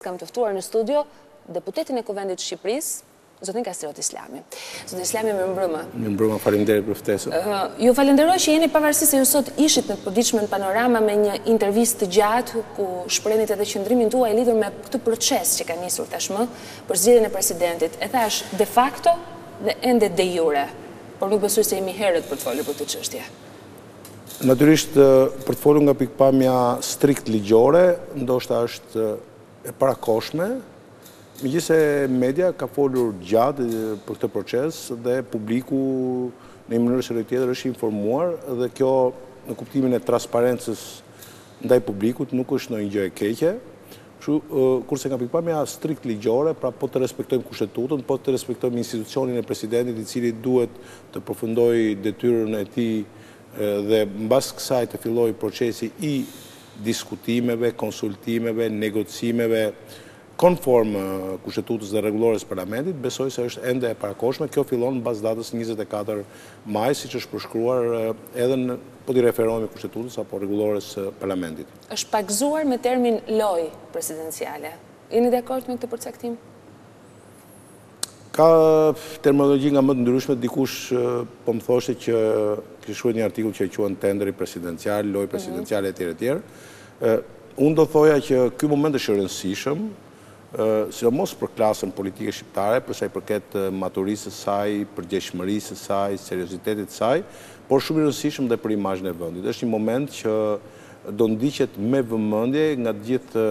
Kam të ftuar në studio deputetin e Kuvendit të Shqipërisë, zotin Kastriot Islami. Zotin Islami, mirëmbrëma. Mirëmbrëma, faleminderit për ftesën. Ju falenderoj që jeni pavarësisht se ju sot ishit në të përditshme në Panorama me një intervistë të gjatë ku shprehnit edhe qëndrimin tuaj lidhur me këtë proces që ka nisur tashmë për zgjedhjen e presidentit. E thash de facto dhe ende de jure, por nuk besoj se jemi herët për të folur për këtë çështje. Natyrisht, për të folur nga pikpamja strikt ligjore, ndoshta është e parakoshme, megjithëse media ka folur gjatë për këtë proces dhe publiku në një mënyrë ose tjetër është informuar dhe kjo në kuptimin e transparencës ndaj publikut nuk është ndonjë gjë e keqe. Kurse nga pikpamja strikt ligjore, pra po të respektojmë kushtetutën, po të respektojmë institucionin e presidentit i cili duhet të përfundojë detyrën e tij dhe mbas kësaj të fillojë procesi i diskutimeve, konsultimeve, negocimeve konform kushtetutës dhe rregullores parlamentit, besoj se është ende e parakoshme. Kjo fillon mbas datës 24 maj, siç është përshkruar edhe në po t'i referohemi kushtetutës apo rregullores parlamentit. Është pagzuar me termin lojë presidenciale. Jeni dakord me këtë përcaktim? Ka terminologji nga më të ndryshme, dikush po më thoshte që kishte shkruar një artikull që e quhen tenderi presidencial, lojë presidenciale etj. Unë do thoja që ky moment është i rëndësishëm, sidomos për klasën politike shqiptare, për sa i përket maturisë së saj, përgjegjshmërisë së saj, seriozitetit të saj, por shumë i rëndësishëm dhe për imazhin e vendit. Është një moment që do ndiqet me vëmendje nga të gjithë,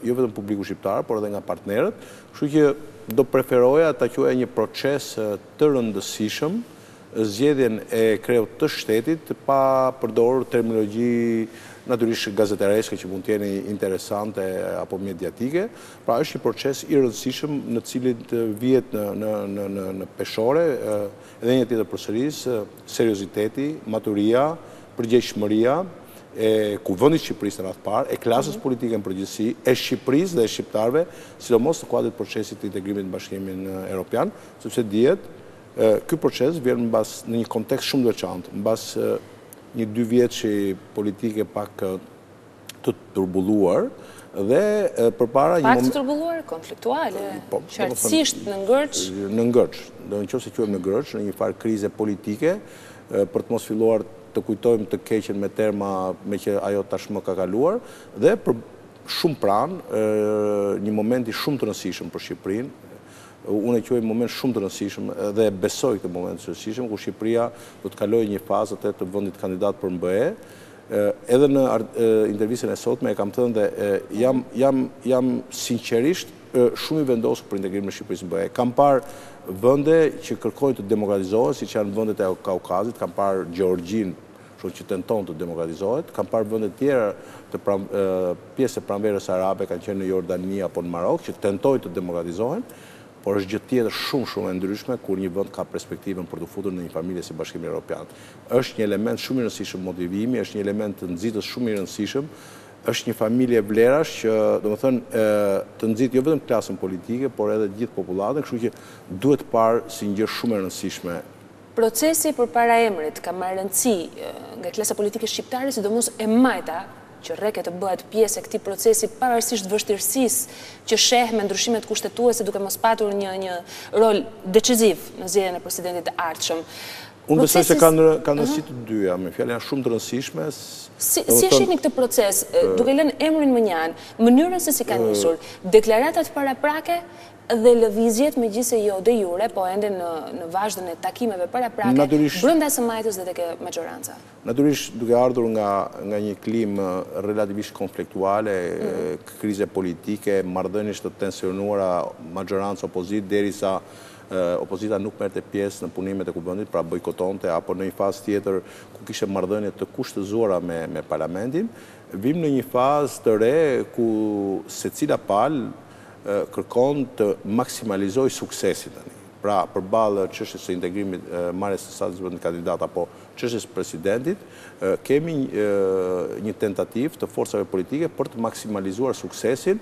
jo vetëm publiku shqiptar, por edhe nga partnerët, kështu që do preferoja ta quaja një proces të rëndësishëm zgjedhjen e kreut të shtetit pa përdorur terminologji natyrisht gazetereske që mund të jeni interesante apo mediatike. Pra është një proces i rëndësishëm në cilin vihet në peshore edhe një tjetër përsërisë serioziteti, maturia, përgjegjshmëria e Kuvendit të Shqipërisë në radhë parë, e klasës politike në përgjithësi, e Shqipërisë dhe e shqiptarëve, sidomos në kuadrit të procesit të integrimit në Bashkimin Evropian, sepse dihet ky proces vjen mbas në një kontekst shumë të veçantë, mbas një 2 vjetëshi politike pak të turbulluar dhe përpara një moment... Pak të turbulluar, konfliktuale, qartësisht në ngërç? Në ngërç, nëse quhem në ngërç, në një farë krize politike, për të mos filluar të kujtojmë të keqen me terma me që ajo tashmë ka kaluar, dhe për shumë pranë, një momenti shumë të rëndësishëm për Shqipërinë. Unë e quaj moment shumë të rëndësishëm dhe besoj këtë moment të rëndësishëm, ku Shqipëria do të kalojë një fazë të vendit kandidat për MBE. Edhe në intervistën e sotme e kam thënë dhe jam sinqerisht shumë i vendosur për integrimin e Shqipërisë në MBE. Kam parë vende që kërkojnë të demokratizohen, siç janë vendet e Kaukazit, kam parë Gjeorgjinë që tenton të demokratizohet, kam parë vende të tjera të pjesë e pranverës arabe, kanë qenë në Jordani apo në Marok, që tentojnë të demokratizohen, por është gjë tjetër shumë e ndryshme kur një vend ka perspektivën për të futur në një familje si Bashkimi Evropian. Është një element shumë i rëndësishëm motivimi, është një element të nxitës shumë i rëndësishëm, është një familje vlerash që, domethënë, të nxit jo vetëm klasën politike, por edhe gjithë popullatën, kështu që duhet parë si një gjë shumë e rëndësishme. Procesi përpara emrit ka marrë rëndësi nga klasa politike shqiptare, sidomos e majta që rreke të bëhet pjesë e këtij procesi pavarësisht vështirësisë që sheh me ndryshimet kushtetuese duke mos patur një rol deciziv në zgjedhjen e presidentit të ardhshëm. Unë besoj se ka rëndësi të dyja, me fjalë janë shumë të rëndësishme. Si e shihni këtë proces, duke lënë emrin Mënjan, mënyrën se si ka nisur, deklaratat paraprake dhe lëvizjet megjithëse jo de jure, po ende në vazhdën e takimeve paraprake brenda së majtës dhe tek majoranca. Natyrisht duke ardhur nga një klimë relativisht konfliktuale, krize politike, marrëdhënies të tensionuara majorancë opozit, derisa opozita nuk merrte pjesë në punimet e Kuvendit, pra bojkotonte, apo në një fazë tjetër ku kishte marrëdhënie të kushtëzuara me parlamentin, vim në një fazë të re ku secila palë kërkon të maksimalizoj suksesin tani. Pra, përballë çështjes së integrimit, marrjes së statusit të kandidat apo çështjes së presidentit, kemi një tentativë të forcave politike për të maksimalizuar suksesin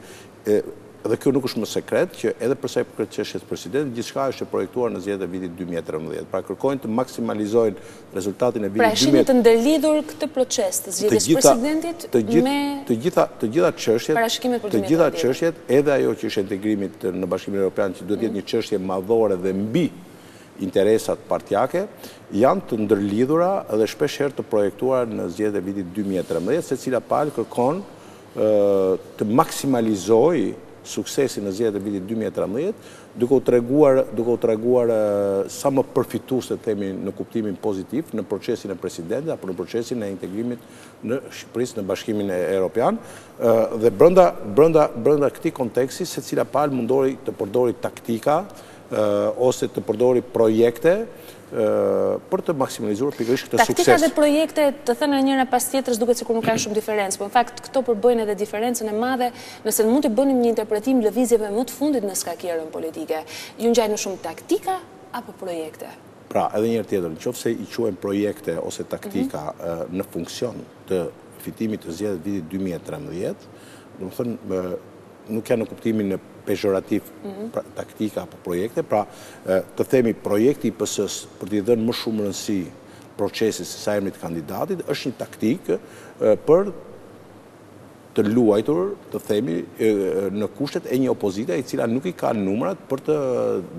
Dhe kjo nuk është më sekret që edhe përsa i përket çështjes president, gjithçka është projektuar në zgjedhjet e vitit 2013. Pra kërkojnë të maksimalizojnë rezultatin e vitit 2013. Pra shihni të ndërlidhur këtë proces të zgjedhjes presidentit me të gjitha çështjet, parashikimet për 2013. Të gjitha çështjet, edhe ajo që është integrimit në Bashkimin Evropian, që duhet jetë një çështje madhore dhe mbi interesat partijake, janë të ndërlidhura dhe shpeshherë të projektuar në zgjedhjet e vitit 2013, secila palë kërkon të maksimalizojë suksesin në zgjedhjet e vitit 2013, duke u treguar sa më përfitues të themi në kuptimin pozitiv në procesin e presidentit apo në procesin e integrimit në Shqipërisë në Bashkimin Evropian, dhe brenda këtij konteksti secila palë mundori të përdori taktika ose të përdori projekte për të maksimalizuar pikërisht këtë sukses. Taktika dhe projekte, të thënë njëra pas tjetrës, duket sikur nuk kanë shumë diferencë, por në fakt këto përbëjnë edhe diferencën e madhe nëse mund të bënim një interpretim lëvizjeve më të fundit në skakjerën politike. Ju ngjajnë shumë taktika apo projekte? Pra, edhe një herë tjetër, nëse i quajmë projekte ose taktika në funksion të fitimit të zgjedhjeve vitit 2013, domethënë nuk janë në kuptimin pejorativ taktika apo projekte, pra të themi projekti i PS-s për t'i dhënë më shumë rëndësi procesit se sa emrit kandidatit, është një taktikë për të luajtur, të themi, në kushtet e një opozite e cila nuk i ka numrat për të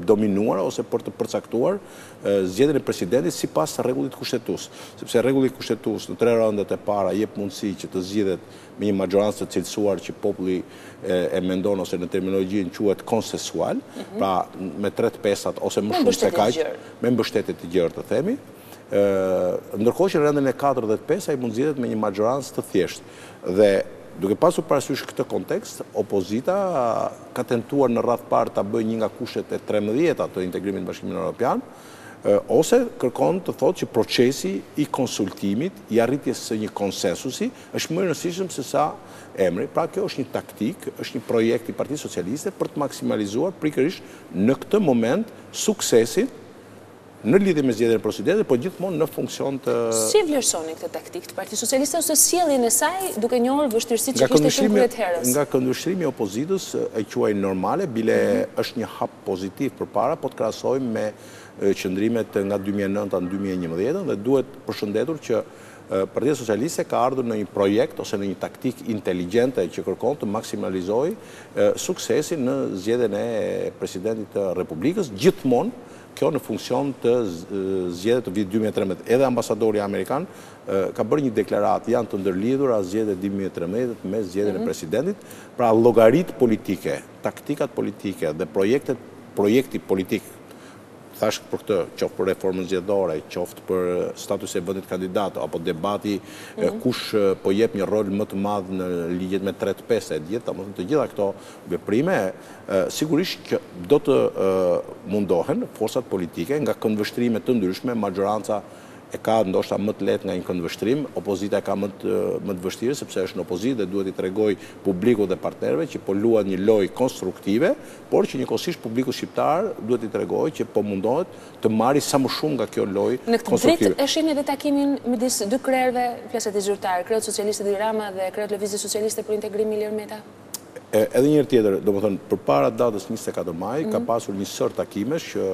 dominuar ose për të përcaktuar zgjedhjen e presidentit sipas rregullit kushtetues. Sepse rregulli kushtetues në 3 raundet e para jep mundësi që të zgjidhet me një majorancë të cilësuar që populli e mendon ose në terminologjinë quhet konsensual, pra me 3/5 ose më shumë se kaq, me mbështetje të gjerë të themi. Ndërkohë që në rendin e 4 dhe 5 ai mund zgjidhet me një majorancë të thjeshtë. Dhe duke pasur parasysh këtë kontekst, opozita ka tentuar në radh parë ta bëjë një nga kushtet e 13 të integrimit në Bashkimin Evropian, ose kërkon të thotë që procesi i konsultimit, i arritjes së një konsensusi, është më i rëndësishëm se sa emri. Pra kjo është një taktik, është një projekt i Partisë Socialiste për të maksimalizuar pikërisht në këtë moment suksesin në lidhje me zgjedhjen e presidentit, por gjithmonë në funksion të... Si vlerësoni këtë taktikë të Partisë Socialiste ose sjelljen e saj duke njohur vështirësitë që kishte shumë kryet herës? Nga këndvështrimi i opozitës e quaj normale, bile është një hap pozitiv përpara, po të krahasojmë me qëndrimet nga 2009 në 2011 dhe duhet përshëndetur që Partia Socialiste ka ardhur në një projekt ose në një taktik inteligjente që kërkon të maksimalizojë suksesin në zgjedhjen e presidentit të Republikës, gjithmonë kjo në funksion të zgjedhjeve të vitit 2013. Edhe ambasadori amerikan ka bërë një deklaratë, janë të ndërlidhura zgjedhjet e 2013 me zgjedhjen e presidentit, pra llogaritë politike, taktikat politike dhe projekti politik, thash për këtë, qoftë për reformën zgjedhore, qoftë për status e vendit kandidat, apo debati kush po jep një rol më të madh në ligjet me 3/5 e të gjitha këto veprime, sigurisht që do të mundohen forcat politike nga këndvështrime të ndryshme, majoranca e ka ndoshta më të lehtë nga një këndvështrim, opozita e ka më të vështirë sepse është në opozitë dhe duhet i tregoj publikut dhe partnerëve që po luan një lojë konstruktive, por që njëkohësisht publiku shqiptar duhet i tregoj që po mundohet të marrë sa më shumë nga kjo lojë konstruktive. Në këtë drejtë e shihni edhe takimin midis dy krerëve, flaset i zyrtar, kreut socialist Edi Rama dhe kreut Lëvizjes Socialiste për Integrim Ilir Meta? Edhe një herë tjetër, domethënë përpara datës 24 maj ka pasur një sër takimesh që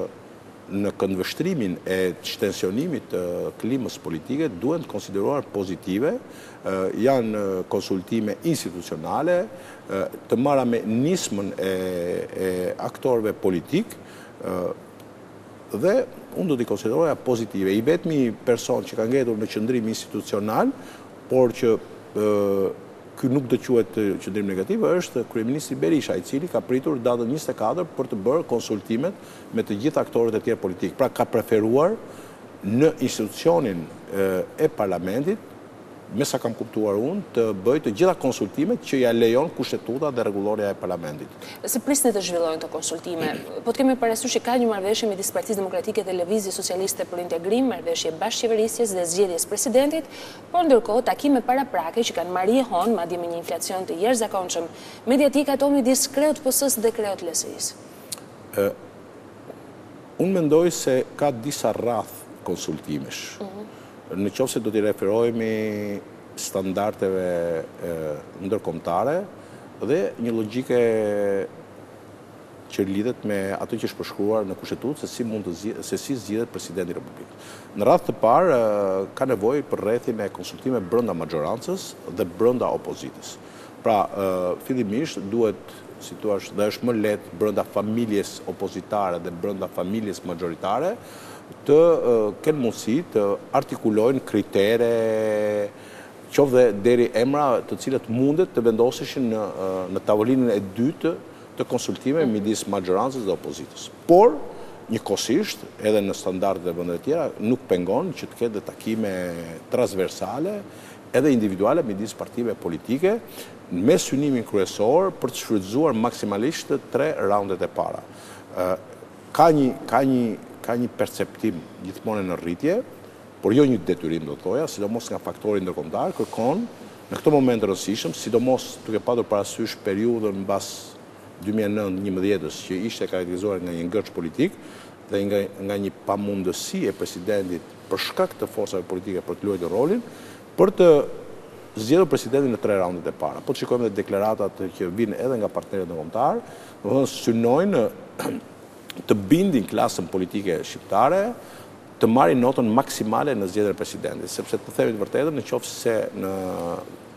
në këndvështrimin e shtensionimit të klimës politike duhen të konsideruar pozitive, janë konsultime institucionale, të marra me nismën e aktorëve politik dhe unë do t'i konsideroja pozitive. I vetmi person që ka ngjetur në qëndrim institucional, por që ky nuk do quhet qëndrim negativ, është kryeministri Berisha, i cili ka pritur datën 24 për të bërë konsultimet me të gjithë aktorët e tjerë politik. Pra ka preferuar në institucionin e parlamentit, me sa kam kuptuar unë, të bëjë të gjitha konsultimet që ja lejon kushtetuta dhe rregulloria e parlamentit. Se prisni të zhvillojnë të konsultime, po të kemi parasysh që ka një marrëveshje midis Partisë Demokratike dhe Lëvizjes Socialiste për Integrim, marrëveshje bashkëqeverisjes dhe zgjedhjes presidentit, por ndërkohë takime paraprake që kanë marrë jehon, madje me një inflacion të jashtëzakonshëm mediatik ato midis kreut PS-s dhe kreut LSI-s. Unë mendoj se ka disa rrath konsultimesh. Në qoftë se do t'i referohemi standardeve ndërkombëtare, dhe një logjike që lidhet me ato që është përshkruar në Kushtetutë se si zgjedhet presidenti i Republikës. Në radhë të parë ka nevojë për rrethin e konsultime brenda majorancës dhe brenda opozitës. Pra, fillimisht duhet, si thua, dhe është më lehtë brenda familjes opozitare dhe brenda familjes majoritare të kenë mundësi të artikulojnë kritere qoftë dhe deri emra të cilët mundet të vendoseshin në tavolinën e dytë të konsultime midis majorancës dhe opozitës. Por, njëkohësisht, edhe në standardet e vendeve tjera, nuk pengon që të ketë dhe takime transversale edhe individuale midis partive politike me synimin kryesor për të shfrytzuar maksimalisht 3 raundet e para. Ka një perceptim gjithmonë në rritje, por jo një detyrim do të thoja, sidomos nga faktori ndërkombëtar, kërkon në këtë moment të rëndësishëm, sidomos duke patur parasysh periudhën mbas 2009-2011 që ishte karakterizuar nga një ngërç politik dhe nga një pamundësi e presidentit për shkak të forcave politike për të luajtur rolin, për të zgjedhur presidentin në 3 raundet e para. Po të shikojmë dhe deklaratat që vinë edhe nga partnerët ndërkombëtar, domethënë synojnë të bindin klasën politike shqiptare të marrin notën maksimale në zgjedhjen e presidentit, sepse të themi të vërtetën, nëse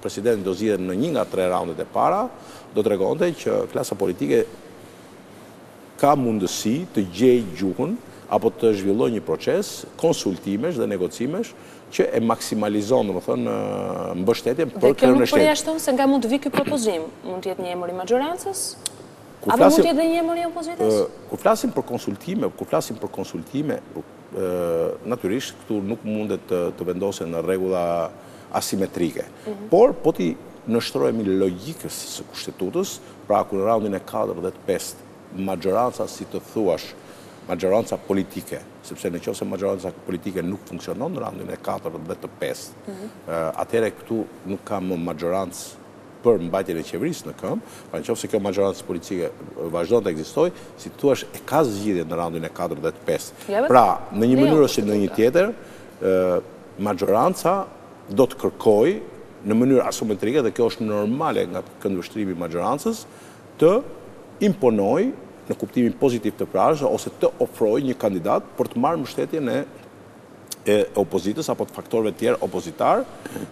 presidenti do zgjedhet në një nga 3 raundet e para, do të tregonte që klasa politike ka mundësi të gjejë gjuhën apo të zhvillojë një proces konsultimesh dhe negocimesh që e maksimalizon, domethënë, mbështetjen për kryeministrin. Dhe kjo nuk përjashton se nga mund të vi ky propozim, mund të jetë një emër i majorancës? Apo mund të jetë edhe një emër i opozitës? Kur flasim për konsultime, natyrisht këtu nuk mundet të vendosen në rregulla asimetrike. Por, po ti nështrojemi logjikës së Kushtetutës, pra ku në raundin e 4 dhe të 5, majoranca, si të thuash, majoranca politike, sepse në qoftë se majoranca politike nuk funksionon në raundin e 4 dhe të 5, atëherë këtu nuk ka më majorancë për mbajtjen e qeverisë në këmbë, pra në qoftë se kjo majorancë politike vazhdon të ekzistojë, si të thuash, e ka zgjidhje në raundin e 4 dhe të 5. Pra, në një mënyrë ose në një tjetër, majoranca do të kërkojë në mënyrë asimetrike, dhe kjo është normale nga këndvështrimi i majorancës, të imponojë në kuptimin pozitiv të frazës ose të ofrojë një kandidat për të marrë mbështetjen e opozitës apo të faktorëve tjerë opozitar,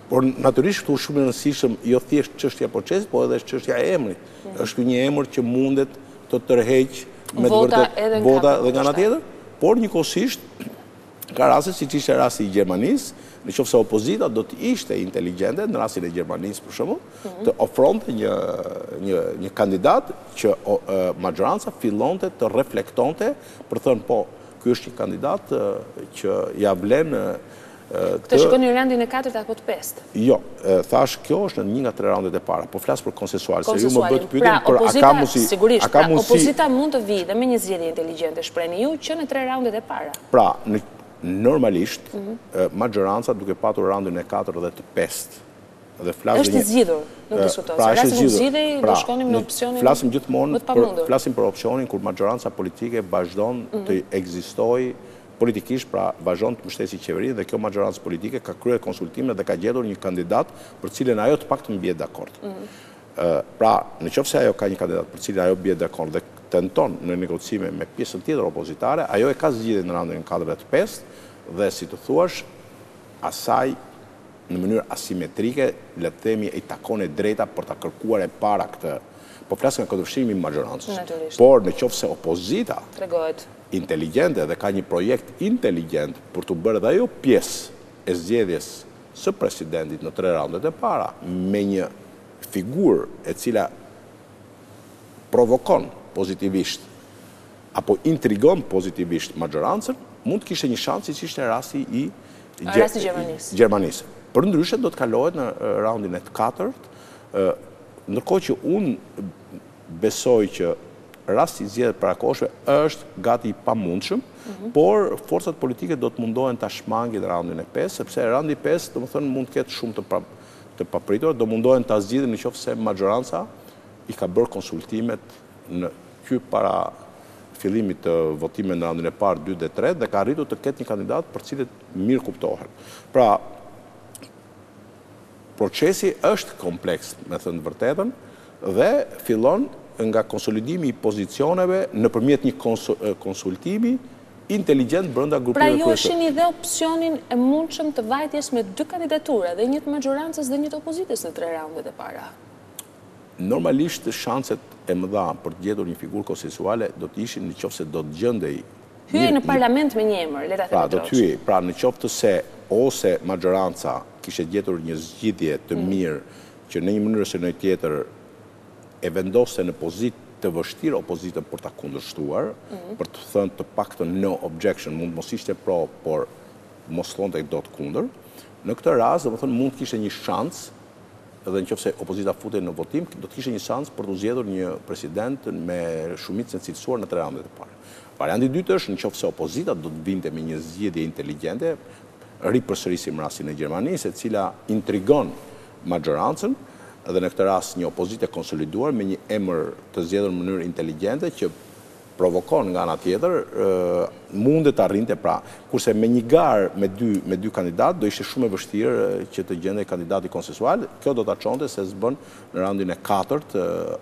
por natyrisht këtu shumë e rëndësishëm jo thjesht çështja e procesit, por edhe çështja e emrit. Është një emër që mundet të tërheq me të vërtetë vota edhe nga ana tjetër, por njëkohësisht ka raste siç ishte rasti i Gjermanisë, nëse opozita do të ishte inteligjente, në rastin e Gjermanisë për shembull, të ofronte një kandidat që majoranca fillonte të reflektonte për thënë po, ky është një kandidat që ja vlen Këtë shikoni në raundin e 4 apo të 5? Jo, thash kjo është në një nga 3 raundet e para, po flas për konsensual, se ju më bëhet pyetjen për a ka mundësi. Sigurisht, opozita mund të vijë dhe me një zgjedhje inteligjente, shprehni ju, që në 3 raundet e para. Pra, normalisht, majoranca duke patur raundin e 4 dhe të 5, dhe është zgjidhur, nuk diskutohet. Pra, është zgjidhej, do shkonim në opsionin flasim gjithmonë flasim për opsionin kur majoranca politike vazhdon të ekzistojë politikisht, pra vazhdon të mbështesë qeverinë dhe kjo majorancë politike ka kryer konsultime dhe ka gjetur një kandidat për cilën ajo të paktën bie dakord. Pra, nëse ajo ka një kandidat për cilën ajo bie dakord dhe tenton në negocime me pjesën tjetër opozitare, ajo e ka zgjidhur në raundin 4 dhe 5 dhe si të thuash, asaj në mënyrë asimetrike, le të themi, i takon e drejta për ta kërkuar e para këtë. Po flas nga këndvështrimi i majorancës. Por nëse opozita tregohet inteligjente dhe ka një projekt inteligjent për të bërë dhe ajo pjesë e zgjedhjes së presidentit në 3 raundet e para me një figurë e cila provokon pozitivisht apo intrigon pozitivisht majorancën, mund të kishte një shans siç ishte rasti i Gjermanisë. Përndryshe do të kalohet në raundin e 4-të, ndërkohë që unë besoj që rasti i zgjedhjeve parakoshme është gati i pamundshëm, por forcat politike do të mundohen ta shmangin raundin e 5, sepse raundi i 5, domethënë, mund të ketë shumë të papritur, do mundohen ta zgjidhin nëse majoranca i ka bërë konsultimet në para fillimit të votimeve në raundin e parë, 2 dhe 3 dhe ka arritur të ketë një kandidat për cilët mirë kuptohen. Pra, procesi është kompleks, me thënë të vërtetën, dhe fillon nga konsolidimi i pozicioneve nëpërmjet një konsultimi inteligent brenda grupeve kryesore. Pra ju e shihni dhe opsionin e mundshëm të vajtjes me 2 kandidatura, dhe një të majorancës dhe një të opozitës në 3 raundet e para? Normalisht shanset e mëdha për të gjetur një figurë konsensuale do të ishin nëse do të gjendej hyej në parlament me një emër, le ta themi. Do të hyej, pra nëse se ose majoranca kishte gjetur një zgjidhje të mirë që në një mënyrë ose në tjetër e vendoste në pozitë të vështirë opozitën për ta kundërshtuar, për të thënë të paktën no objection, mund mos ishte pro, por mos thonte dot kundër. Në këtë rast, domethënë mund të kishte një shans, edhe nëse opozita futej në votim, do të kishte një shans për të zgjedhur një president me shumicën e cilësuar në 3 raundet e parë. Varianti i dytë është nëse opozita do të vinte me një zgjedhje inteligjente, ripërsërisim rastin e Gjermanisë, e cila intrigon majorancën, dhe në këtë rast një opozitë e konsoliduar me një emër të zgjedhur në mënyrë inteligjente që provokon nga ana tjetër mundet të arrinte pra, kurse me një garë me dy kandidat do ishte shumë e vështirë që të gjendej kandidati konsensual. Kjo do ta çonte se s'bën në raundin e 4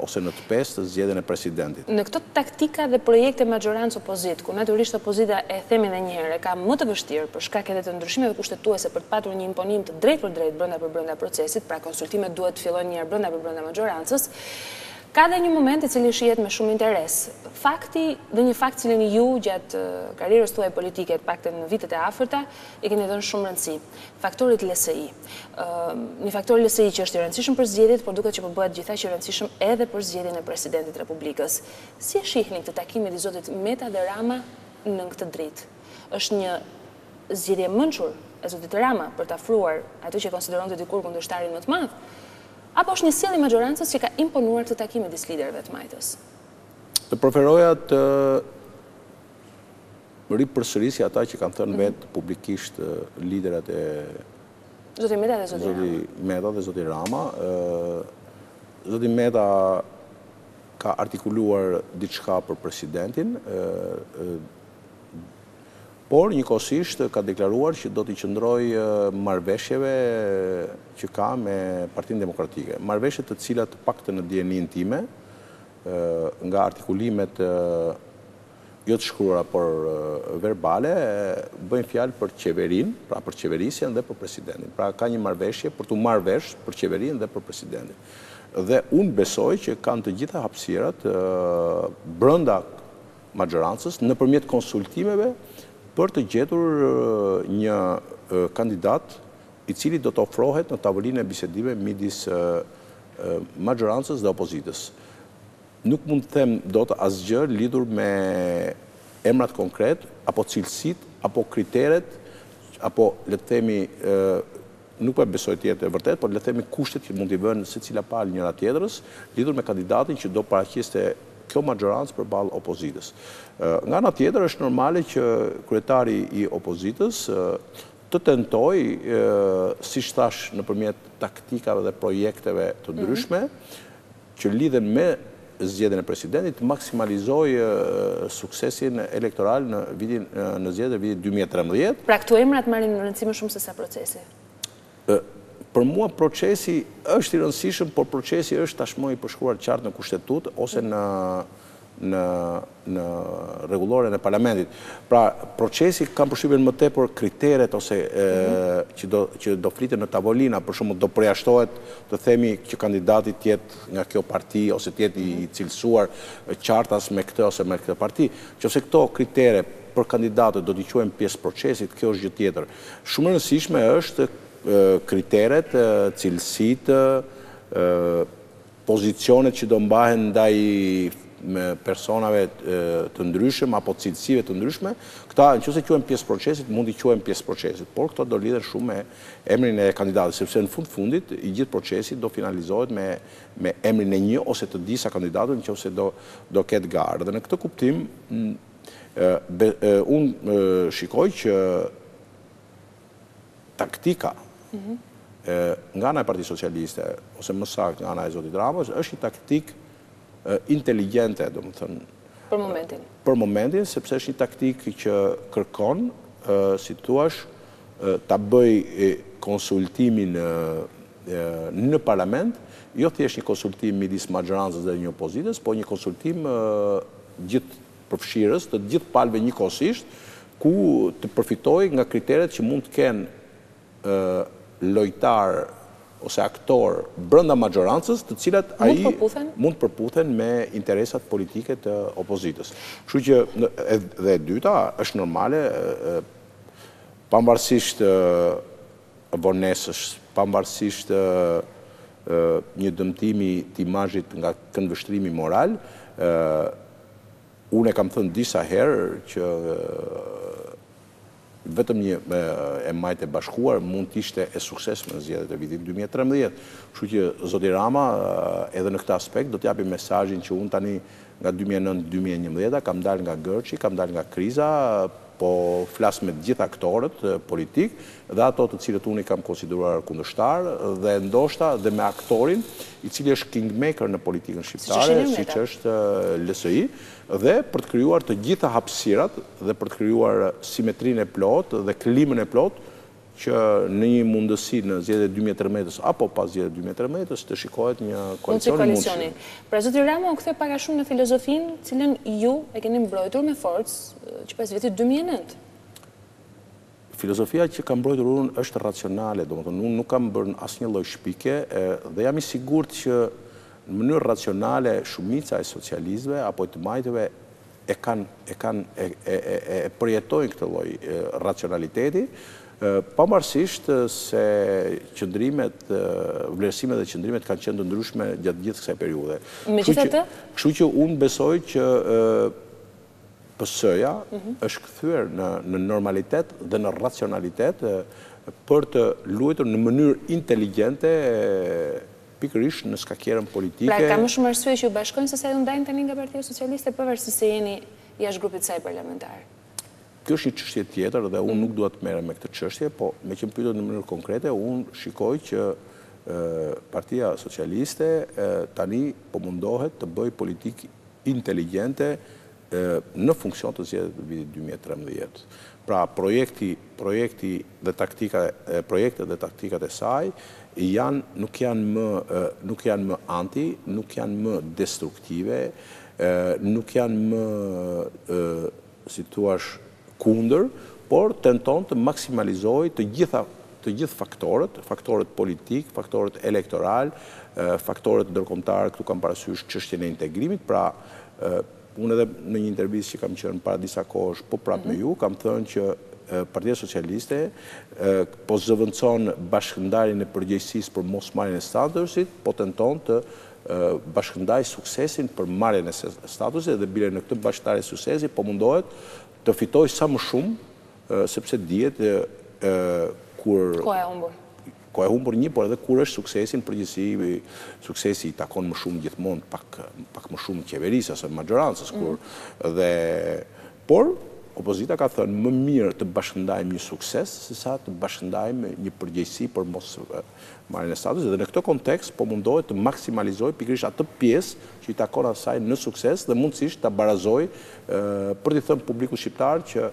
ose në të 5 të zgjedhjen e presidentit. Në këto taktika dhe projekte majorancë opozit, ku natyrisht opozita e themi edhe një herë ka më të vështirë për shkak edhe të ndryshimeve kushtetuese për të patur një imponim të drejtë për drejtë brenda procesit, pra konsultimet duhet të fillojnë një herë brenda majorancës. Ka dhe një moment i cili shihet me shumë interes. Një fakt cilin ju gjatë karrierës tuaj politike, të paktën në vitet e afërta, i keni dhënë shumë rëndësi. Faktorit LSI. Një faktor LSI që është i rëndësishëm për zgjedhjet, por duket që po bëhet gjithaq i rëndësishëm edhe për zgjedhjen e presidentit Republikës. Si e shihni këtë takim midis zotit Meta dhe Rama në këtë dritë? Është një zgjedhje mençur e zotit Rama për të afruar atë që konsideronte dikur kundërshtarin më të madh? Apo është një sjellje majorancës që ka imponuar këtë takim midis liderëve të majtës? Të preferoja të ripërsërisja ata që kanë thënë vetë publikisht liderat e Zoti Meta dhe Zoti Rama. Zoti Meta ka artikuluar diçka për presidentin, por njëkohësisht ka deklaruar që do t'i qëndrojë marrëveshjeve që ka me Partinë Demokratike. Marrëveshje të cilat paktën në dijenin time, nga artikulimet jo të shkruara por verbale, bëjnë fjalë për qeverinë, pra për qeverisjen dhe për presidentin. Pra ka një marrëveshje për t'u marrë vesh për qeverinë dhe për presidentin. Dhe unë besoj që kanë të gjitha hapësirat brenda majorancës nëpërmjet konsultimeve për të gjetur një kandidat i cili do të ofrohet në tavolinë e bisedime midis majorancës dhe opozitës. Nuk mund të them dot asgjë lidhur me emrat konkret, apo cilësitë, apo kriteret, apo le të themi, nuk e besoj të jetë e vërtet, por le të themi kushtet që mund t'i vënë secila palë njëra tjetrës, lidhur me kandidatin që do paraqiste kjo majorancë përballë opozitës. Nga ana tjetër është normale që kryetari i opozitës të tentojë, siç thash, nëpërmjet taktikave dhe projekteve të ndryshme që lidhen me zgjedhjen e presidentit, të maksimalizojë suksesin elektoral në zgjedhjen e vitit 2013. Pra këto emrat marrin rëndësi më shumë se sa procesi. Për mua procesi është i rëndësishëm, por procesi është tashmë i përshkruar qartë në kushtetut ose në rregulloren e parlamentit. Pra procesi kam përshtypjen më tepër kriteret ose që do fliten në tavolina, për shembull do përjashtohet të themi që kandidati të jetë nga kjo parti ose të jetë i cilësuar qartas me këtë ose me këtë parti. Nëse këto kritere për kandidatët do t'i quajmë pjesë procesit, kjo është gjë tjetër. Shumë e rëndësishme është kriteret, cilësitë, pozicionet që do mbahen ndaj personave të ndryshëm apo cilësive të ndryshme. Këta, nëse quhen pjesë procesit, mund t'i quhen pjesë procesit, por këto do lidhen shumë me emrin e kandidatit, sepse në fundit i gjithë procesi do finalizohet me emrin e një ose të disa kandidatëve nëse do ketë garë. Dhe në këtë kuptim, unë shikoj që taktika nga ana e Partisë Socialiste, ose më saktë nga ana e zotit Ramës, është një taktik inteligente, domethënë. Për momentin, sepse është një taktik që kërkon, si thua, ta bëj konsultimin në parlament, jo thjesht një konsultim midis maggjorancës dhe një opozitës, po një konsultim gjithë përfshirës të gjithë palëve njëkohësisht, ku të përfitoj nga kriteret që mund të kenë lojtar ose aktor brenda maggjorancës, të cilat ai mund të përputhen me interesat politike të opozitës. Kështu që dhe e dyta është normale, pavarësisht vonesës, pavarësisht një dëmtimi të imazhit nga këndvështrimi moral, unë e kam thënë disa herë që vetëm një e Majtë e Bashkuar mund të ishte e suksesshme në zgjedhjet e vitit 2013. Kështu që zoti Rama edhe në këtë aspekt do t'japi mesazhin që unë tani nga 2009-2011 kam dalë nga gërçi, kam dalë nga kriza, po flas me të gjithë aktorët politik dhe ato të cilët unë i kam konsideruar kundërshtar dhe ndoshta dhe me aktorin i cili është kingmaker në politikën shqiptare, siç është LSI, dhe për të krijuar të gjitha hapësirat dhe për të krijuar simetrinë e plotë dhe klimën e plotë që në një mundësi në zgjedhjet 2013 apo pas zgjedhjeve 2013 të shikohet një koalicion i mundshëm. Pra zoti Rama u kthe pak a shumë në filozofinë, cilën ju e keni mbrojtur me forcë që pas vitit 2009. Filozofia që kam mbrojtur unë është racionale, domethënë unë nuk kam bërë asnjë lloj shpike dhe jam i sigurt që në mënyrë racionale shumica e socialistëve apo të majtëve e përjetojnë këtë lloj racionaliteti, pavarësisht se vlerësimet dhe qëndrimet kanë qenë të ndryshme gjatë gjithë kësaj periudhe. Megjithatë, kështu që unë besoj që PS-ja është kthyer në normalitet dhe në racionalitet për të luajtur në mënyrë inteligjente pikërisht në skakjerën politike. Pra ka më shumë arsye që u bashkojnë se sa ju ndajnë tani nga Partia Socialiste pavarësisht se jeni jashtë grupit saj parlamentar. Kjo është një çështje tjetër dhe unë nuk dua të merrem me këtë çështje, po me që më pyetot në mënyrë konkrete, unë shikoj që Partia Socialiste tani po mundohet të bëjë politikë inteligjente në funksion të zgjedhjeve të vitit 2013. Pra projekti dhe taktikat e saj nuk janë më anti, nuk janë më destruktive, nuk janë më si thuash kundër, por tenton të maksimalizojë të gjithë faktorët politik, faktorët elektoral, faktorët ndërkombëtar, këtu kam parasysh çështjen e integrimit. Pra, unë edhe në një intervistë që kam qenë para disa kohësh, po prapë me ju, kam thënë që Partia Socialiste po zëvendëson bashkëndarjen e përgjegjësisë për mosmarrjen e statusit, po tenton të bashkëndaj suksesin për marrjen e statusit dhe bile në këtë bashkëndarje suksesi po mundohet të fitoj sa më shumë, sepse dihet kur ko e humbur një, por edhe kur është suksesin përgjithësi, suksesi i takon më shumë gjithmonë pak më shumë qeverisë ose maggjorancës, por opozita ka thënë më mirë të bashkëndajmë një sukses se sa të bashkëndajmë një përgjegjësi për mos marrjen e statusit, dhe në këtë kontekst po mundohet të maksimalizojë pikërisht atë pjesë që i takon asaj në sukses dhe mundësisht ta barazojë për t'i thënë publikut shqiptar që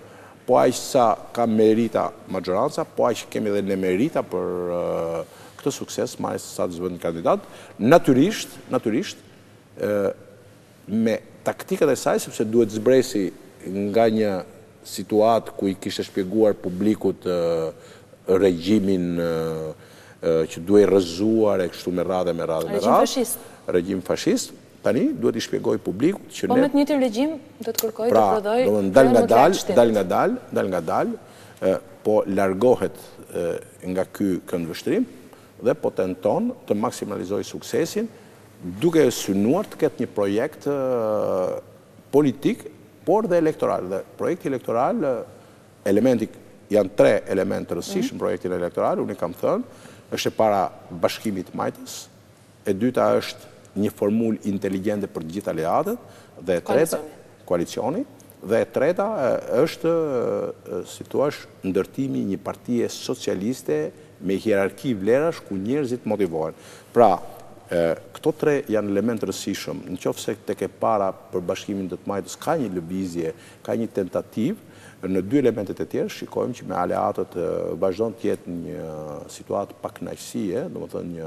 po aq sa ka merita maggjoranca, po aq kemi edhe ne merita për këtë sukses marrjes së statusit të kandidat. Natyrisht me taktikat e saj, sepse duhet zbresi nga një situatë ku i kishte shpjeguar publikut regjimin që duhej rrëzuar e kështu me radhë. Regjim fashist. Tani duhet i shpjegoj publikut që ne... Po me të njëjtin regjim do të kërkoj të prodhoj... Dal nga dal, po largohet nga ky këndvështrim dhe po tenton të maksimalizoj suksesin duke synuar të ketë një projekt politik, por dhe elektoral. Dhe projekti elektoral, janë 3 elementë të rëndësishëm në projektin elektoral, unë i kam thënë, është e para bashkimit majtës, e dyta është një formul inteligjente për gjithë aleatët, dhe e treta, koalicioni, dhe e treta është, si thua, ndërtimi një partie socialiste me hierarki vlerash ku njerëzit motivohen. Pra, Këto tre janë element rëndësishëm. Në qoftë se tek e para për bashkimin të Majtës ka një lëvizje, ka një tentativë, në dy elementet e tjerë shikojmë që me aleatët vazhdon të jetë një situatë pa kënaqësie, domethënë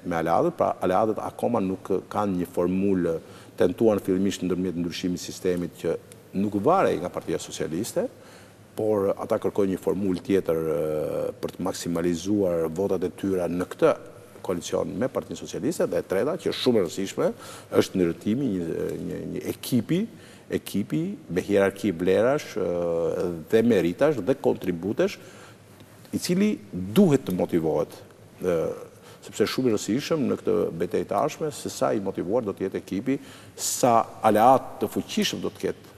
me aleatët, pra aleatët akoma nuk kanë një formulë tentuar fillimisht ndërmjet ndryshimit të sistemit që nuk varej nga Partia Socialiste, por ata kërkojnë një formulë tjetër për të maksimalizuar votat e tyre në këtë koalicion me Partinë Socialiste, dhe e treta, që është shumë e rëndësishme, është ndërtimi një ekipi me hierarki vlerash dhe meritash dhe kontributesh, i cili duhet të motivohet, sepse shumë i rëndësishëm në këtë betejë të ardhshme se sa i motivuar do të jetë ekipi, sa aleat të fuqishëm do të ketë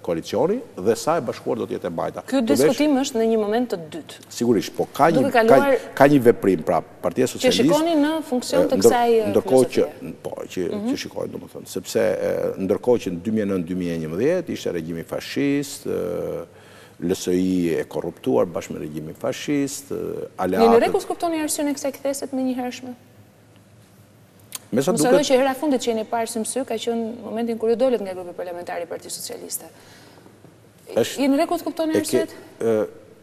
koalicioni dhe sa e bashkuar do të jetë e Majta. Ky diskutim është në një moment të dytë. Sigurisht, po ka një veprim, pra Partia Socialiste që shikoni në funksion të kësaj filozofie. Që shikojnë, domethënë, sepse ndërkohë që në 2009-2011 ishte regjimi fashist, LSI e korruptuar bashkë me regjimin fashist, aleatët. Në rregull kuptoni arsyeën e kësaj ktheset më një hershme? Më sëroj që hera fundit që jeni parë së mësy ka qenë momentin kur ju dolet nga grupi parlamentar i Partisë Socialiste. Jeni rregull të kuptoni arsyet?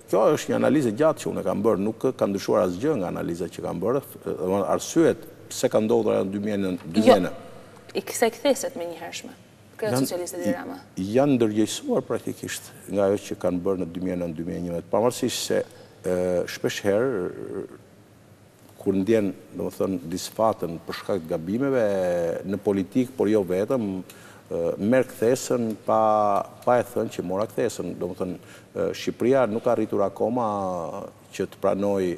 Kjo është një analizë gjatë që unë e kam bërë, nuk ka ndryshuar asgjë nga analiza që kam bërë. Arsyet pse ka ndodhur në 2009. Jo, i kësaj ktheset më një hershme. Krejt Socialiste Edi Rama. Janë ndërgjegjësuar praktikisht nga ajo që kanë bërë në 2009-2011, pavarësisht se shpesh herë kur ndjen, domethënë, disfatën për shkak të gabimeve në politikë, por jo vetëm, merr kthesën pa e thënë që mora kthesën. Domethënë, Shqipëria nuk ka arritur akoma që të pranojë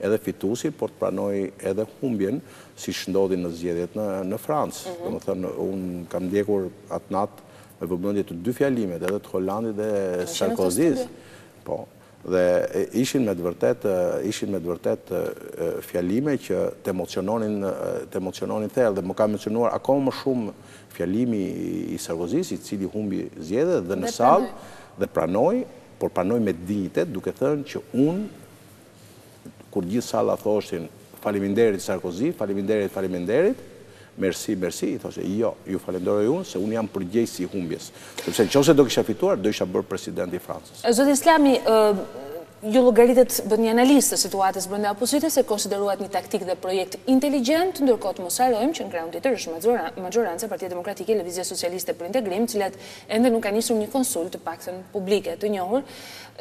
edhe fituesin, por të pranojë edhe humbjen, siç ndodhi në zgjedhjet në Francë. Domethënë, unë kam ndjekur atë natë me vëmendje të dy fjalimet, edhe të Hollandit dhe Sarkozys. Po. Dhe ishin me të vërtet fjalime që të emociononin thellë, dhe më ka mencionuar akoma më shumë fjalimi i Sarkozys, i cili humbi zgjedhjet dhe në sallë dhe pranoi, por pranoi me dinjitet, duke thënë që unë, kur gjithë salla thoshin faleminderit Sarkozy, faleminderit, merci, i thoshe, jo, ju falenderoj unë, se unë jam përgjegjësi i humbjes. Sepse nëse do kisha fituar, do isha bërë president i Francës. Zoti Islami, ju llogaritet bën një analizë të situatës brenda opozitës e konsideruat një taktik dhe projekt inteligjent, ndërkohë të mos harrojmë që në krahun tjetër është maxhoranca Partia Demokratike e Lëvizjes Socialiste për Integrim, cilat ende nuk kanë nisur një konsultë të paktën publike të njohur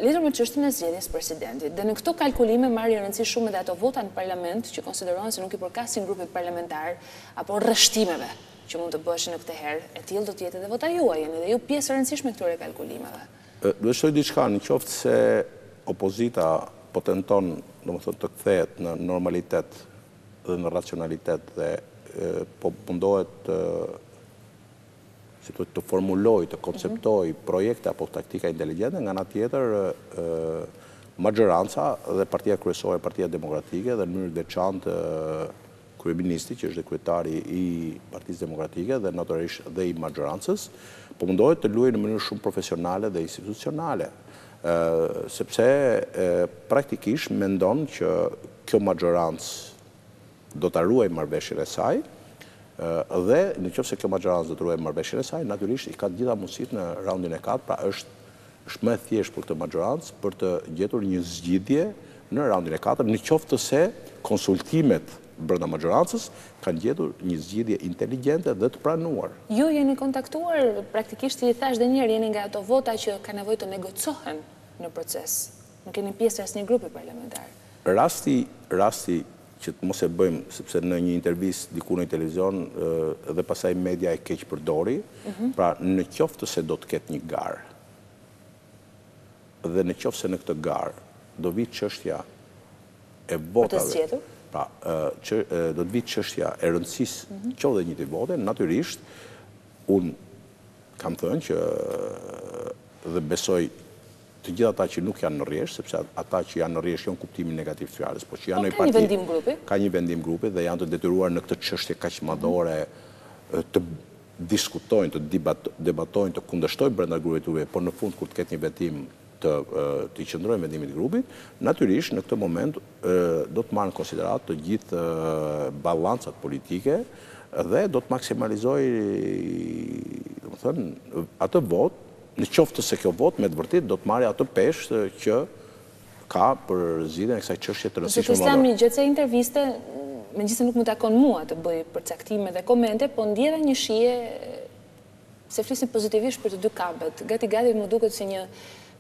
lidhur me çështjen e zgjedhjes presidentit. Dhe në këto kalkulime marrin rëndësi shumë edhe ato vota në parlament që konsiderohen se nuk i përkasin grupit parlamentar apo rreshtimeve që mund të bëheshin në këtë herë. E tillë do të jetë edhe vota juaj, jeni edhe ju pjesë e rëndësishme këtyre kalkulimeve. Do të thoj diçka, nëse se opozita po tenton, domethënë, të kthehet në normalitet dhe në racionalitet dhe po mundohet të formuloj, të konceptoj projekte apo taktika inteligjente, nga ana tjetër maxhoranca dhe partia kryesore, Partia Demokratike, dhe në mënyrë të veçantë kryeministi, që është kryetari i Partisë Demokratike dhe natyrisht dhe i maxhorancës, po mundohet të luajë në mënyrë shumë profesionale dhe institucionale. Sepse praktikisht mendon që kjo maxhorancë do ta ruajë marrëveshjen e saj, dhe nëse kjo maxhorancë do të ruajë marrëveshjen e saj, natyrisht i ka të gjitha mundësitë në raundin e 4, pra është më e thjeshtë për këtë maxhorancë për të gjetur një zgjidhje në raundin e 4, nëse se konsultimet brenda maxhorancës kanë gjetur një zgjidhje inteligjente dhe të pranuar. Ju jeni kontaktuar, praktikisht i thash dhe njerë, jeni nga ato vota që ka nevojë të negocohen në proces. Nuk keni pjesë asnjë grupi parlamentar. Rasti që të mos e bëjmë, sepse në një intervistë diku në televizion dhe pastaj media e keq përdori, pra në qoftë se do të ketë një garë, dhe në qoftë se në këtë garë do vi çështja e votave, pra do të vi çështja e rëndësisë qoftë dhe njëjtë vote, natyrisht unë kam thënë që dhe besoj të gjithë ata që nuk janë në rresht, sepse ata që janë në rresht janë kuptimin negativ të fjalës, por që janë në parti, ka një vendim grupi dhe janë të detyruar në këtë çështje kaq madhore të diskutojnë, të debatojnë, të kundërshtojnë brenda grupit tuaj, por në fund kur të ketë një vendim të qëndrojë vendimit grupit, natyrisht në këtë moment do të marrë në konsiderat të gjithë balancat politike dhe do të maksimalizoj atë vot, në qoftë se kjo vot me të vërtet do të marrë atë peshë që ka për zgjidhjen e kësaj çështje të rëndësishme. Zoti Islami, gjatë kësaj interviste, megjithëse nuk më takon mua të bëj përcaktime dhe komente, po ndjeva një shije se flisin pozitivisht për të dy kampet. Gati më duket si një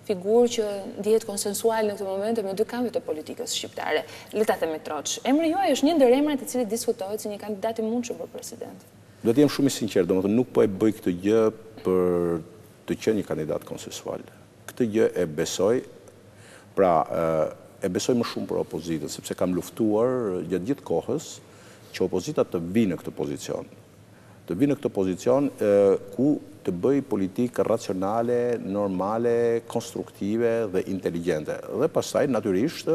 figurë që ndihet konsensual në këtë moment me dy kampet të politikës shqiptare. Le ta them me troç. Emri juaj është një ndër emrat të cilit diskutohet si një kandidat i mundshëm për president. Do të jem shumë i sinqert, domethënë nuk po e bëj këtë gjë për të qenë një kandidat konsensual. Këtë gjë e besoj, pra e besoj më shumë për opozitën, sepse kam luftuar gjatë gjithë kohës që opozita të vinë në këtë pozicion. Të vinë në këtë pozicion ku të bëj politikë racionale, normale, konstruktive dhe inteligente. Dhe pastaj, natyrisht,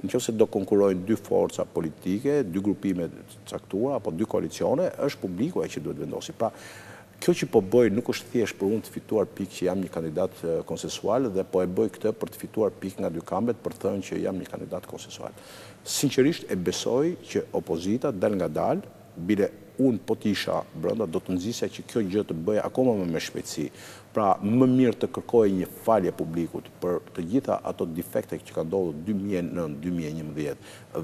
nëse do konkurrojnë dy forca politike, dy grupime caktuara apo dy koalicione, është publiku ai që duhet vendosi. Pra, kjo që po bëj nuk është thjesht për unë të fituar pikë që jam një kandidat konsensual dhe po e bëj këtë për të fituar pikë nga dy kampet për të thënë që jam një kandidat konsensual. Sinqerisht e besoj që opozita dal nga dal, bile unë po t'isha brenda do të nxisja që kjo gjë të bëj akoma më me shpejtësi. Pra, më mirë të kërkoj një falje publikut për të gjitha ato defekte që ka ndodhur 2009-2011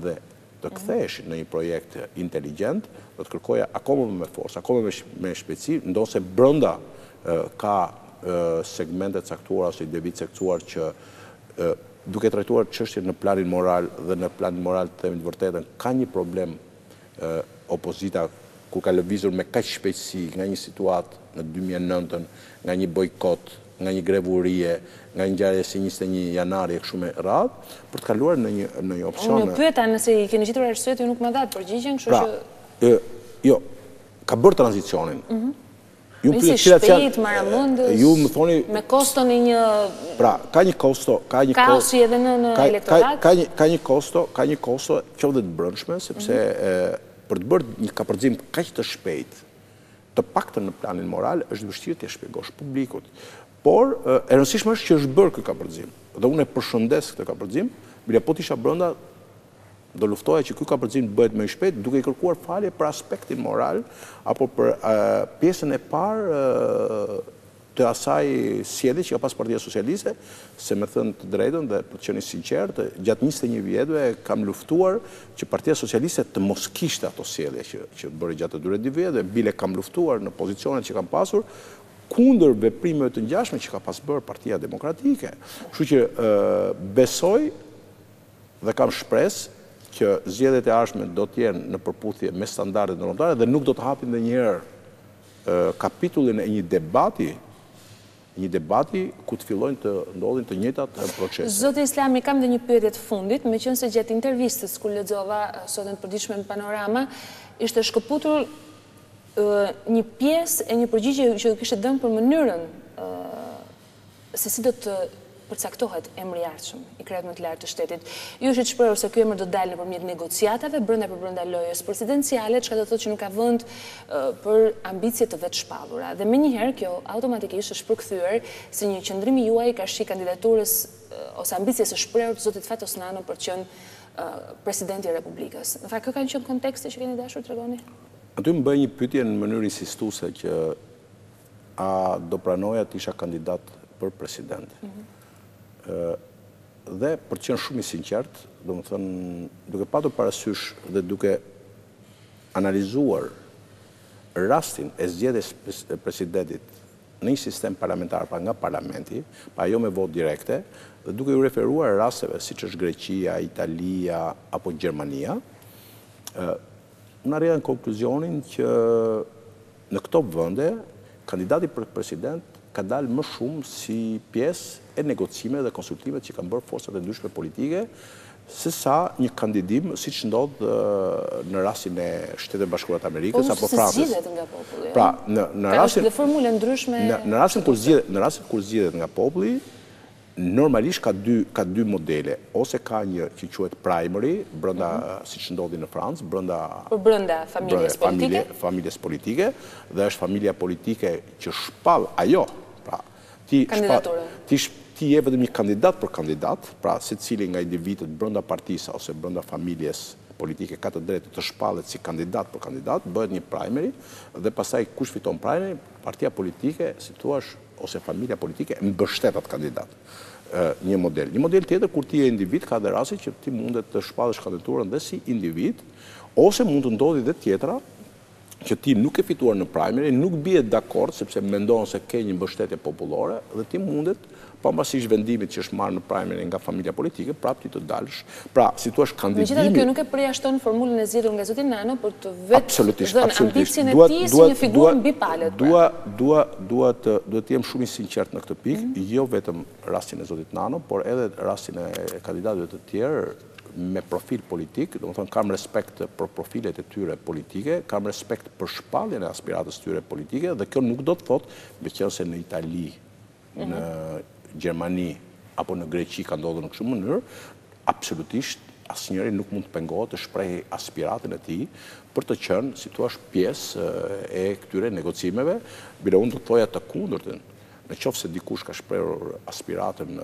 dhe të kthehesh në një projekt inteligent, do të kërkoja akoma me forcë, akoma me shpejtësi, ndonse brenda ka segmente caktuara ose devi caktuar që duke trajtuar çështjen në planin moral dhe në planin moral të themi të vërtetën, ka një problem opozita ku ka lëvizur me kaq shpejtësi nga një situatë në 2009-ën, nga një bojkot, nga një grevurie, nga një ngjarje si 21 janari e kështu me radhë, për të kaluar në një opsion. Unë pyeta nëse i keni gjetur arsyet, ju nuk më dhat përgjigjen, kështu që jo, ka bërë tranzicionin. Me si shpejt, maramundës, me koston e një... Pra, ka një kosto... Kaosi edhe në elektorat? Ka një kosto që dhe të brëndshme, sepse për të bërë një kapërcim kaq të shpejt, të paktën në planin moral, është vështirë t'ia shpjegosh publikut. Por, e rëndësishme është që është bërë ky kapërcim. Dhe unë e përshëndes këtë kapërcim, bile po t'isha brenda, do luftoja që ky kapërcim bëhet më i shpejt, duke i kërkuar falje për aspektin moral, apo për pjesën e parë të asaj sjellje që ka pas Partia Socialiste, se me thënë të drejtën dhe për të qenë i sinqert, gjatë 21 vjetëve kam luftuar që Partia Socialiste të mos kishte ato sjellje që bëri gjatë 22 vjetëve, bile kam luftuar në pozicionet që kam pasur kundër veprimeve të ngjashme që ka pas bërë Partia Demokratike. Kështu që besoj dhe kam shpresë që zgjedhjet e ardhshme do të jenë në përputhje me standardet ndërkombëtare dhe nuk do të hapin ndonjëherë kapitullin e një debati ku të fillojnë të ndodhin të njëjtat procese. Zoti Islami, kam dhe një pyetje të fundit, meqense gjatë intervistës kur lexova sot në përditshme në Panorama, ishte shkëputur një pjesë e një përgjigje që kishte dhënë për mënyrën se si do të përcaktohet emri i ardhshëm i krejt më të lartë të shtetit. Ju është shprehur se ky emër do të dalë nëpërmjet negociatave brenda lojës presidenciale, çka do të thotë që nuk ka vend për ambicie të vetshpallura. Dhe menjëherë kjo automatikisht është përkthyer si një qëndrim i juaj karshi kandidaturës ose ambicies së shprehur të zotit Fatos Nano për të qenë presidenti i Republikës. Në fakt, kë kanë qenë kontekste që keni dashur t'tregoni? Aty më bëj një pyetje në mënyrë insistuese që a do pranoja të isha kandidat për president. Dhe për të qenë shumë i sinqert, do më thënë, duke patur parasysh dhe duke analizuar rastin e zgjedhjes presidentit në një sistem parlamentar, pa nga parlamenti, pa jo me votë direkte, dhe duke u referuar rasteve si që është Greqia, Italia apo Gjermania, unë arrija në konkluzionin që në këto vende, kandidati për president ka dalë më shumë si pjesë e negocime dhe konsultimet që kanë bërë forcat e ndryshme politike, se sa një kandidim, si që ndodhë në rastin e Shtetet Bashkuara të Amerikës apo Francës. Po, zgjedhet nga populli. Pra, në rastin... Dhe formule ndryshme... Në rastin kur zgjedhet nga populli, normalisht ka dy modele. Ose ka një që quhet primary, brenda, si që ndodhi në Francë, brenda familjes politike. Familjes politike, dhe është familja politike që shpall ajo. Kandidaturën. ti je vetëm një kandidat për kandidat, pra secili nga individët brenda partisë ose brenda familjes politike ka të drejtë të shpallet si kandidat për kandidat, bëhet një primary dhe pastaj kush fiton primary, partia politike, si thua, ose familja politike mbështet atë kandidat. Një model. Një model tjetër, kur ti je individ, ka dhe rasti që ti mundet të shpallësh kandidaturën dhe si individ, ose mund të ndodhi dhe tjetra, që ti nuk e fituar në primary, nuk bie dakord sepse mendon se ke një mbështetje popullore dhe ti mundet pavarësisht vendimit që është marrë në primary nga familja politike, prapë ti të dalësh. Pra, si thua, kandidimi. Megjithatë, kjo nuk e përjashton formulën e zgjedhur nga zoti Nano për të vetë dhënë ambicien e tij si një figurë mbi palët. Dua të jem shumë i sinqert në këtë pikë, jo vetëm rastin e zotit Nano, por edhe rastin e kandidatëve të tjerë me profil politik, domethënë kam respekt për profilet e tyre politike, kam respekt për shpalljen e aspiratës tyre politike dhe kjo nuk do të thotë meqense në Itali, në Gjermani apo në Greqi ka ndodhur në kështu mënyrë, absolutisht asnjëri nuk mund të pengohet të shprehë aspiratën e tij për të qenë, si thua, pjesë e këtyre negocimeve, bile unë do të thoja të kundërtën. Nëse dikush ka shprehur aspiratën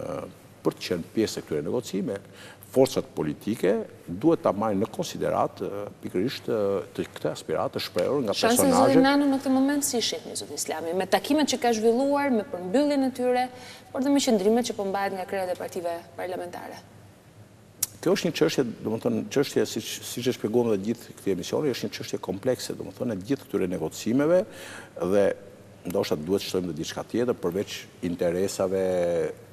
për të qenë pjesë e këtyre negocime, forcat politike duhet ta marrin në konsiderat pikërisht të këtë aspirat të shprehur nga personazhe. Shanset zotin Nano në këtë moment si shihni zoti Islami, me takimet që ka zhvilluar, me përmbylljen e tyre, por dhe me qëndrimet që po mbahet nga krerët e partive parlamentare? Kjo është një çështje, domethënë çështje siç e shpjeguam edhe gjithë këtij emisioni, është një çështje komplekse, domethënë e gjithë këtyre negocimeve dhe ndoshta duhet të shtojmë diçka tjetër përveç interesave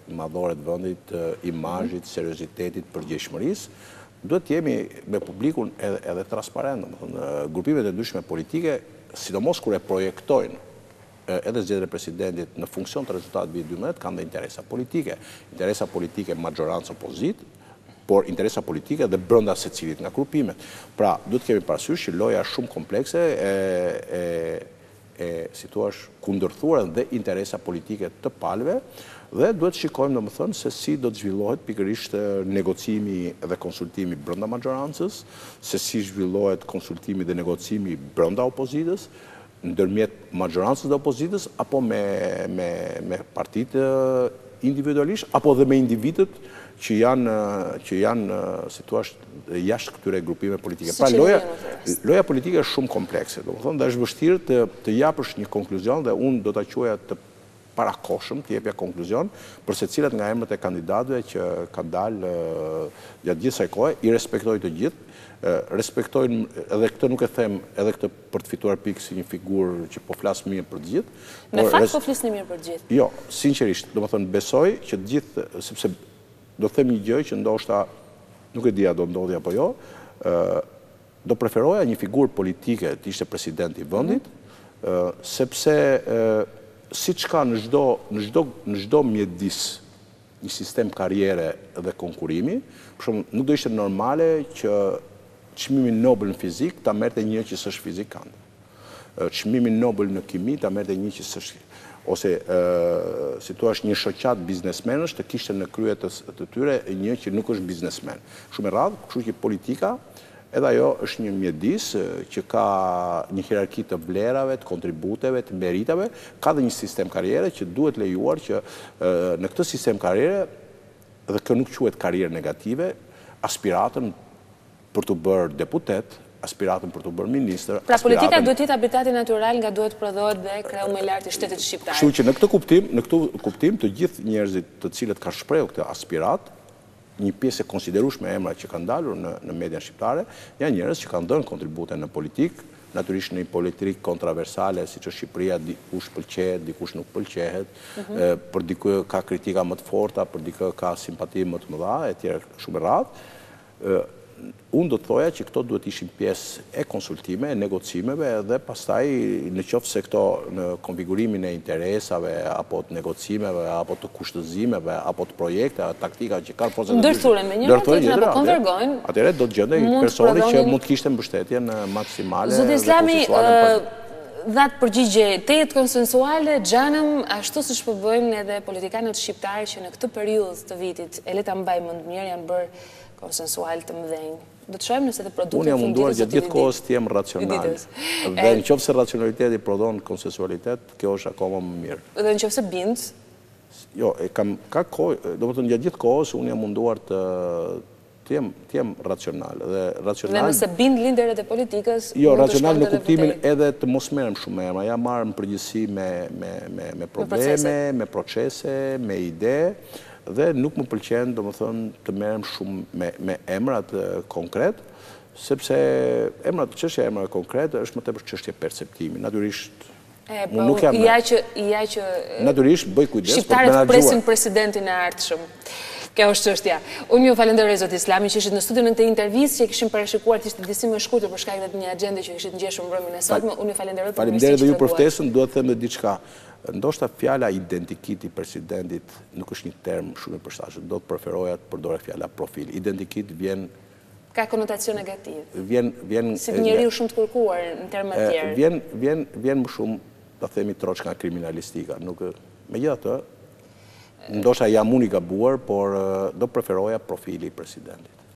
madhore të vendit, imazhit, seriozitetit, përgjegjshmërisë, duhet të jemi me publikun edhe transparent, domethënë grupimet e ndryshme politike, sidomos kur e projektojnë edhe zgjedhjen e presidentit në funksion të rezultatit vit 12 kanë dhe interesa politike majorancë opozit, por interesa politike dhe brenda secilit nga grupimet. Pra, duhet kemi parasysh që loja është shumë komplekse si thua, kundërthuar dhe interesa politike të palëve dhe duhet shikojmë domethënë se si do të zhvillohet pikërisht negocimi dhe konsultimi brenda majorancës, se si zhvillohet konsultimi dhe negocimi brenda opozitës, ndërmjet majorancës dhe opozitës apo me partitë individualisht apo dhe me individët që janë si thua jashtë këtyre grupime politike. Pra loja politike është shumë komplekse, domethënë dhe është vështirë të japësh një konkluzion dhe unë do ta quaja të parakoshëm të jepja konkluzion për secilët nga emrat e kandidatëve që kanë dalë gjatë gjithë kësaj kohe, i respektoj të gjithë, respektojnë edhe këtë nuk e them edhe këtë për të fituar pikë si një figurë që po flas mirë për të gjithë. Me fakt po flisni mirë për të gjithë. Jo, sinqerisht, domethënë besoj që të gjithë, sepse do të them një gjë që ndoshta nuk e dia do ndodhi apo jo, do preferoja një figurë politike të ishte presidenti i vendit, sepse siç ka në çdo mjedis një sistem karriere dhe konkurimi, për shembull, nuk do ishte normale që çmimin Nobel në fizik ta merrte një që s'është fizikant. Çmimin Nobel në kimi ta merrte një që s'është, ose si thua një shoqat biznesmenësh të kishte në krye të tyre një që nuk është biznesmen. Shumë e rrallë, kështu që politika edhe ajo është një mjedis që ka një hierarki të vlerave, të kontributeve, të meritave, ka dhe një sistem karriere që duhet lejuar që në këtë sistem karriere, dhe kjo nuk quhet karrierë negative, aspiratën për të bërë deputet, aspiratën për të bërë ministër. Pra politika duhet të jetë habitati natyral nga duhet prodhohet dhe kreu më i lartë i shtetit shqiptar. Kështu që në këtë kuptim të gjithë njerëzit të cilët kanë shprehur këtë aspirat, një pjesë e konsiderueshme e emrave që kanë dalur në median shqiptare, janë njerëz që kanë dhënë kontribute në politikë, natyrisht në një politikë kontroversale, siç është Shqipëria, dikush pëlqehet, dikush nuk pëlqehet, për dikë ka kritika më të forta, për dikë ka simpati më të mëdha, etj. Shumë rradh. Unë do të thoja që këto duhet ishin pjesë e konsultime, e negocimeve dhe pastaj në qoftë se këto në konfigurimin e interesave, apo të negocimeve, apo të kushtëzimeve, apo të projekte, taktika që kanë forcat ndërthuren me njëra tjetrën apo konvergojnë. Atëherë do të gjendej personi që mund të kishte mbështetjen maksimale. Zoti Islami, dhatë përgjigje tejet konsensuale, xhanëm, ashtu siç po bëjnë edhe politikanët shqiptarë që në këtë periudhë të vitit, e le ta mbaj mend mirë, janë bërë konsensual të mëdhenj. Do të shohim nëse të produktet unë jam munduar gjatë gjithë kohës të jem racional. Dhe nëse racionaliteti prodhon konsensualitet, kjo është akoma më mirë. Dhe nëse bind Jo, ka kohë, do më thënë gjatë gjithë kohës, unë jam munduar të jem racional. Dhe nëse bind linderet e politikës... Jo, racional në kuptimin edhe të mos merrem shumë emra. Ja marrë në përgjithësi me probleme, me procese, me ide, dhe nuk më pëlqen, do më thënë, të merrem shumë me emrat konkret, sepse çështja e emrat konkret është më tepër çështje perceptimi. Natyrisht, nuk jam... Natyrisht, bëj kujdes për të shqiptarët menaxhuar. presin presidentin e ardhshëm. Kjo është çështja. Unë ju falenderoj zot Islami që ishit në studion në këtë intervistë që kishim parashikuar të ishte disi më shkurtër për shkak të një agjende që kishit ngjeshur mbrëmjen e sotme. Unë ju falenderoj për Faleminderit dhe ju për ftesën, duhet të them edhe diçka. Ndoshta fjala identikit i presidentit nuk është një term shumë i përshtatshëm. Do të preferoja të përdorej fjala profil. Identikit vjen ka konotacion negativ. Vjen si njeriu shumë të kërkuar në terma të tjerë. Vjen më shumë, ta themi, troçka kriminalistika. Megjithatë, ndoshta jam unë i gabuar, por do preferoja profili i presidentit.